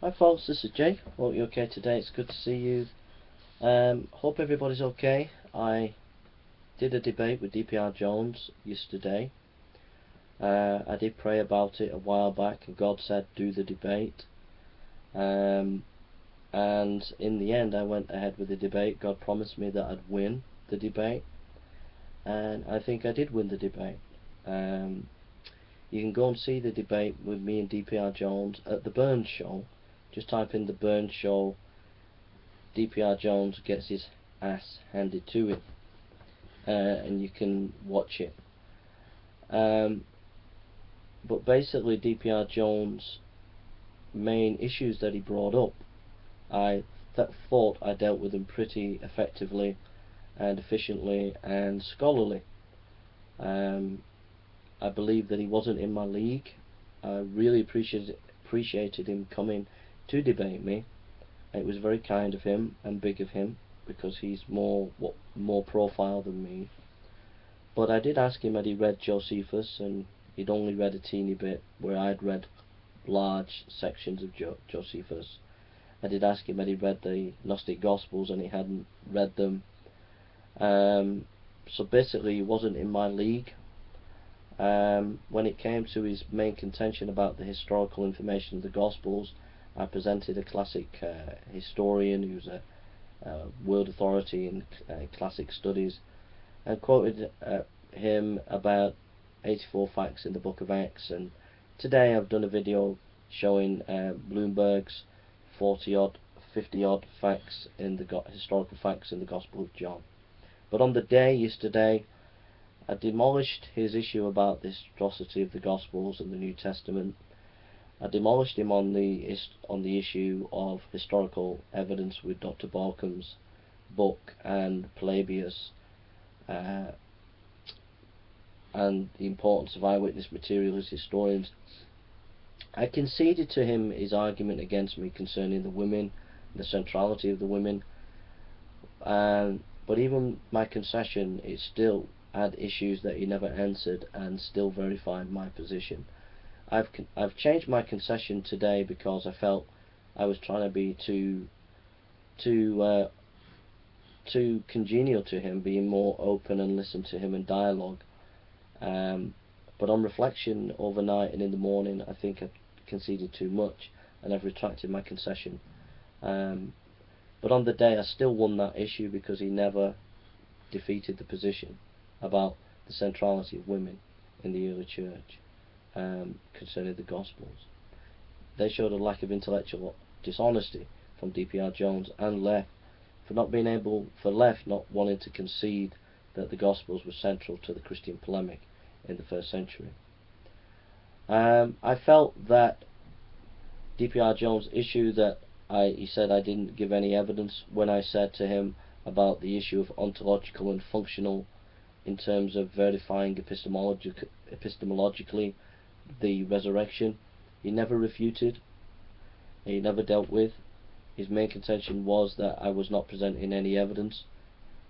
Hi folks, this is Jake. Hope you're okay today. It's good to see you. Hope everybody's okay. I did a debate with dprjones yesterday. I did pray about it a while back and God said do the debate. And in the end I went ahead with the debate. God promised me that I'd win the debate. And I think I did win the debate. You can go and see the debate with me and dprjones at the Burns Show. Just type in the Burns Show, dprjones gets his ass handed to him, and you can watch it. But basically dprjones' main issues that he brought up, I thought I dealt with them pretty effectively and efficiently and scholarly. I believe that he wasn't in my league. I really appreciated him coming to debate me. It was very kind of him and big of him because he's more profile than me. But I did ask him had he read Josephus, and he'd only read a teeny bit, where I'd read large sections of Josephus. I did ask him had he read the Gnostic Gospels, and he hadn't read them. So basically he wasn't in my league. When it came to his main contention about the historical information of the Gospels, I presented a classic historian who's a world authority in classic studies, and quoted him about 84 facts in the book of Acts. And today I've done a video showing Bloomberg's 40-odd, 50-odd facts in the historical facts in the Gospel of John. But on the day yesterday, I demolished his issue about the historicity of the Gospels and the New Testament. I demolished him on the issue of historical evidence with Dr. Balcom's book and Pelagius, and the importance of eyewitness material as historians. I conceded to him his argument against me concerning the women, the centrality of the women, but even my concession, it still had issues that he never answered and still verified my position. I've changed my concession today because I felt I was trying to be too congenial to him, being more open and listen to him in dialogue. But on reflection overnight and in the morning, I think I conceded too much and I've retracted my concession. But on the day I still won that issue because he never defeated the position about the centrality of women in the early church concerning the Gospels. They showed a lack of intellectual dishonesty from dprjones and left not wanting to concede that the Gospels were central to the Christian polemic in the first century. I felt that dprjones' issue that he said I didn't give any evidence when I said to him about the issue of ontological and functional in terms of verifying epistemologically the resurrection. He never refuted, he never dealt with. His main contention was that I was not presenting any evidence,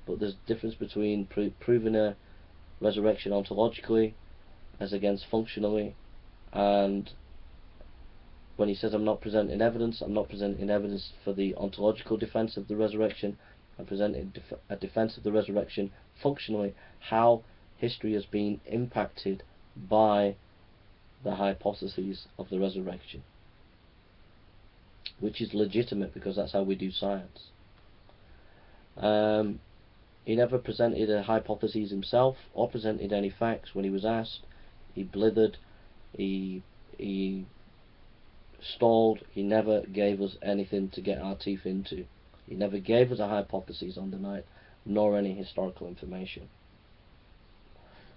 but there's a difference between proving a resurrection ontologically as against functionally. And when he says I'm not presenting evidence for the ontological defense of the resurrection. I'm presenting a defense of the resurrection functionally, how history has been impacted by the hypotheses of the resurrection, which is legitimate because that's how we do science. He never presented a hypothesis himself or presented any facts when he was asked. He blithered, he stalled, he never gave us anything to get our teeth into. He never gave us a hypothesis on the night, nor any historical information.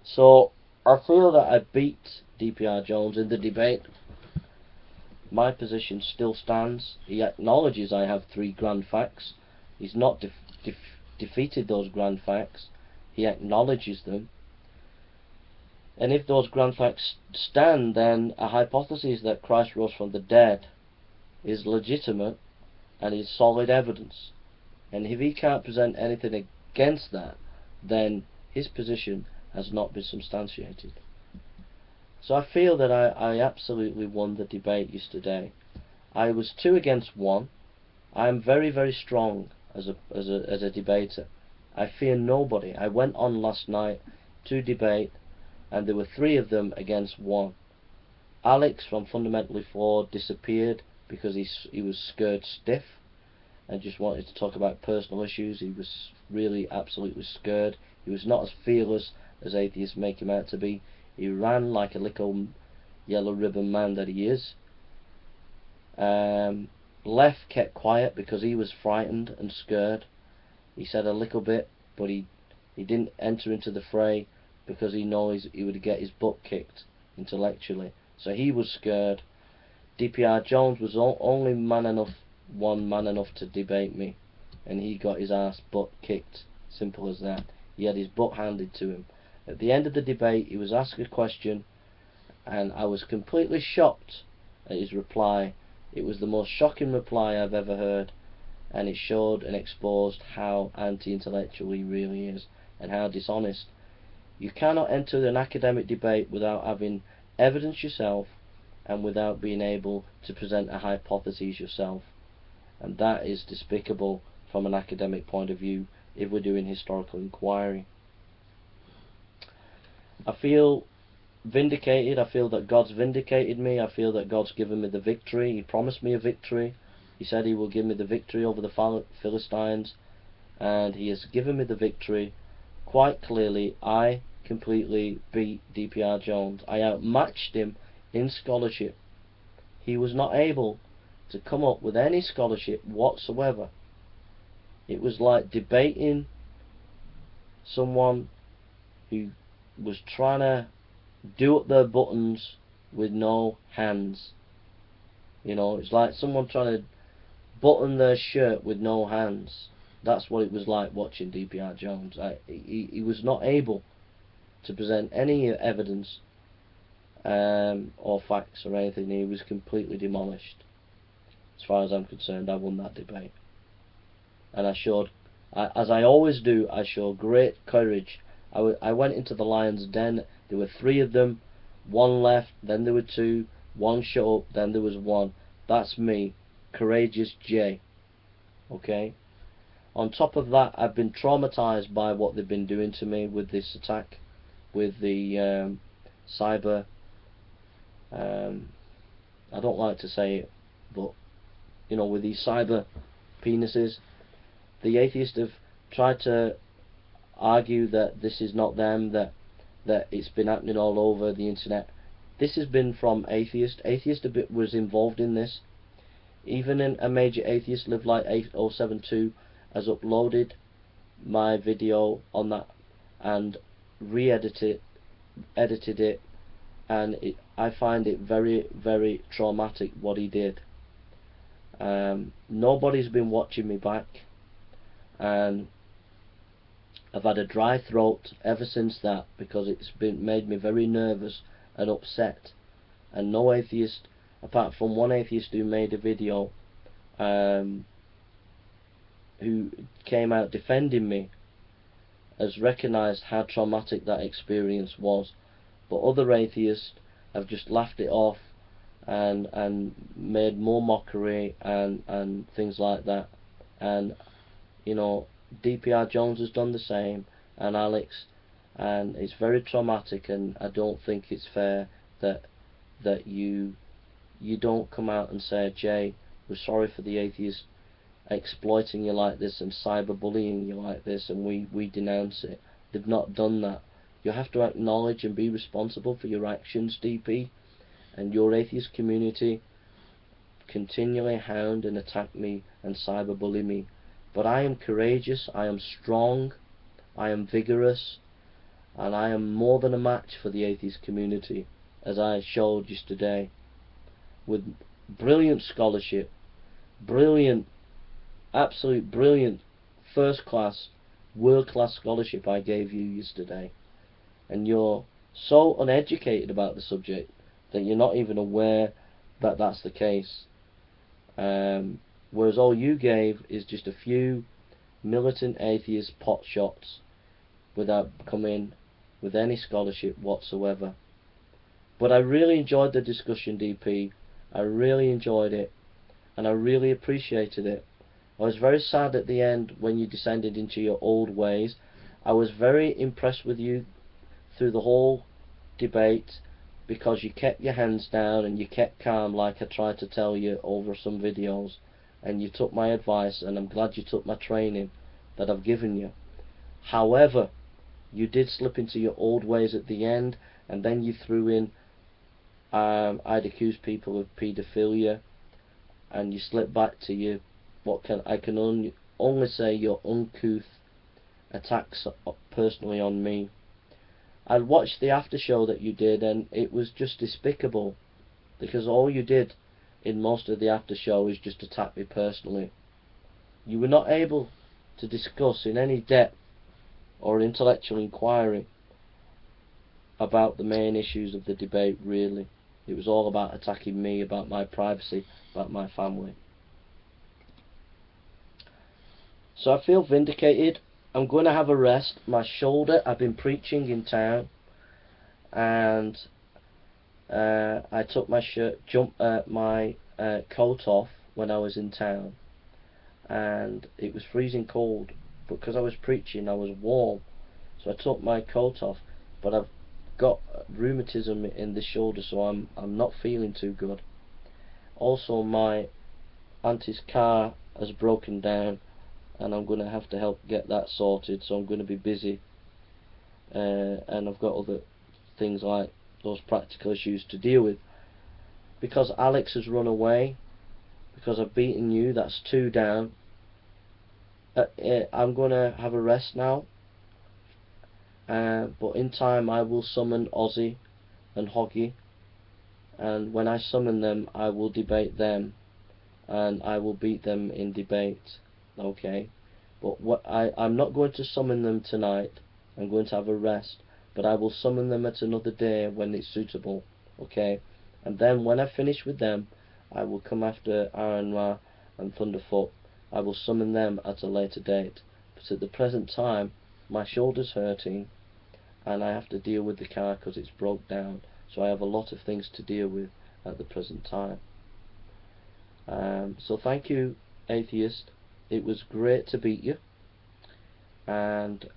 So I feel that I beat dprjones in the debate. My position still stands. He acknowledges I have 3 grand facts. He's not defeated those grand facts. He acknowledges them. And if those grand facts stand, then a hypothesis that Christ rose from the dead is legitimate and is solid evidence. And if he can't present anything against that, then his position has not been substantiated. So I feel that I absolutely won the debate yesterday. I was 2 against 1. I am very, very strong as a debater. I fear nobody. I went on last night to debate, and there were 3 of them against 1. Alex from Fundamentally Flawed disappeared because he was scared stiff and just wanted to talk about personal issues. He was really absolutely scared. He was not as fearless as atheists make him out to be. He ran like a little yellow ribbon man that he is. Left kept quiet because he was frightened and scared. He said a little bit, but he didn't enter into the fray because he knows he would get his butt kicked intellectually. So he was scared. dprjones was only one man enough to debate me, and he got his ass butt kicked. Simple as that. He had his butt handed to him. At the end of the debate, he was asked a question, and I was completely shocked at his reply. It was the most shocking reply I've ever heard, and it showed and exposed how anti-intellectual he really is, and how dishonest. You cannot enter an academic debate without having evidence yourself, and without being able to present a hypothesis yourself, and that is despicable from an academic point of view if we're doing historical inquiry. I feel vindicated. I feel that God's vindicated me. I feel that God's given me the victory. He promised me a victory. He said he will give me the victory over the Philistines, and he has given me the victory quite clearly. I completely beat dprjones. I outmatched him in scholarship. He was not able to come up with any scholarship whatsoever. It was like debating someone who was trying to do up their buttons with no hands. You know, it's like someone trying to button their shirt with no hands. That's what it was like watching dprjones. He was not able to present any evidence or facts or anything. He was completely demolished. As far as I'm concerned, I won that debate, and I showed, as I always do, I show great courage. I went into the lion's den. There were 3 of them. 1 left, then there were 2. 1 shut up, then there was 1. That's me, Courageous J. Okay. On top of that, I've been traumatized by what they've been doing to me with this attack, with the cyber. I don't like to say it, but you know, with these cyber penises, the atheists have tried to argue that this is not them, that it's been happening all over the internet. This has been from atheists. Atheist was involved in this. Even a major atheist, Live Like 8072, has uploaded my video on that and edited it, and I find it very, very traumatic what he did. Nobody's been watching me back, and I've had a dry throat ever since that, because it's made me very nervous and upset. And no atheist, apart from one atheist who made a video, who came out defending me, has recognised how traumatic that experience was. But other atheists have just laughed it off and made more mockery and things like that. And you know, dprjones has done the same, and Alex, and it's very traumatic, and I don't think it's fair that you don't come out and say, Jay, we're sorry for the atheists exploiting you like this and cyberbullying you like this, and we denounce it. They've not done that. You have to acknowledge and be responsible for your actions, DP, and your atheist community continually hound and attack me and cyberbully me. But I am courageous, I am strong, I am vigorous, and I am more than a match for the atheist community, as I showed just today, with brilliant scholarship, brilliant, absolute brilliant, first class, world class scholarship I gave you yesterday. And you're so uneducated about the subject that you're not even aware that that's the case. Whereas all you gave is just a few militant atheist pot shots without coming with any scholarship whatsoever. But I really enjoyed the discussion, DP. I really enjoyed it, and I really appreciated it. I was very sad at the end when you descended into your old ways. I was very impressed with you through the whole debate, because you kept your hands down and you kept calm, like I tried to tell you over some videos, and you took my advice, and I'm glad you took my training that I've given you. However, you did slip into your old ways at the end, and then you threw in I'd accuse people of paedophilia, and you slipped back to your I can only say your uncouth attacks personally on me. I watched the after show that you did, and it was just despicable, because all you did in most of the after show is just attack me personally. You were not able to discuss in any depth or intellectual inquiry about the main issues of the debate, really. It was all about attacking me, about my privacy, about my family. So I feel vindicated. I'm going to have a rest. My shoulder, I've been preaching in town, and I took my coat off when I was in town, and it was freezing cold, but because I was preaching I was warm, so I took my coat off. But I've got rheumatism in the shoulder, so I'm not feeling too good. Also, my auntie's car has broken down, and I'm going to have to help get that sorted, so I'm going to be busy, and I've got other things like those practical issues to deal with. Because Alex has run away, because I've beaten you, that's 2 down. I'm going to have a rest now, but in time I will summon Ozzy and Hoggy, and when I summon them I will debate them, and I will beat them in debate. Okay, but I'm not going to summon them tonight. I'm going to have a rest, but I will summon them at another day when it's suitable. Okay, and then when I finish with them, I will come after Iron Ra and Thunderfoot. I will summon them at a later date, but at the present time my shoulder's hurting, and I have to deal with the car because it's broke down, so I have a lot of things to deal with at the present time. So thank you, Atheist. It was great to beat you, and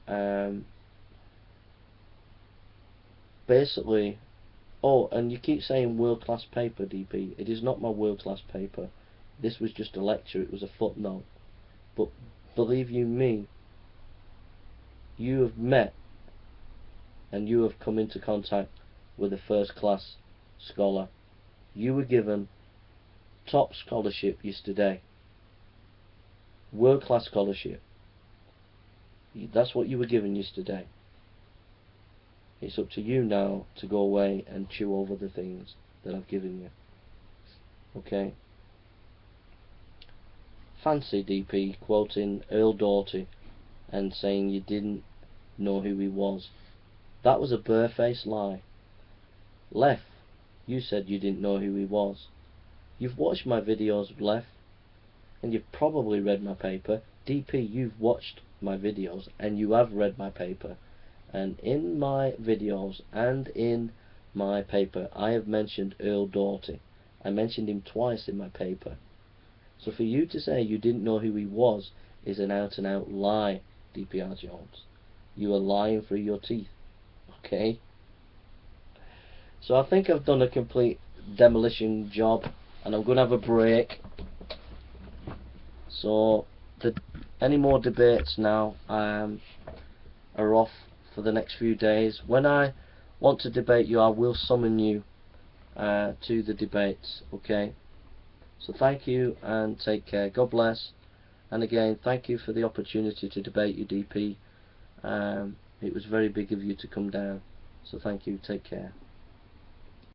basically, oh, and you keep saying world-class paper, DP. It is not my world-class paper. This was just a lecture. It was a footnote. But believe you me, you have met and you have come into contact with a first-class scholar. You were given top scholarship yesterday. World-class scholarship. That's what you were given yesterday. It's up to you now to go away and chew over the things that I've given you. Okay? Fancy DP quoting Earl Doughty and saying you didn't know who he was. That was a barefaced lie. Lef, you said you didn't know who he was. You've watched my videos, Lef, and you've probably read my paper. DP, you've watched my videos and you have read my paper, and in my videos and in my paper I have mentioned Earl Doughty. I mentioned him twice in my paper. So for you to say you didn't know who he was is an out and out lie, dprjones. You are lying through your teeth. Okay? So I think I've done a complete demolition job, and I'm going to have a break. So any more debates now are off for the next few days. When I want to debate you, I will summon you to the debates. Okay? So thank you and take care. God bless. And again, thank you for the opportunity to debate you, DP. It was very big of you to come down. So thank you. Take care.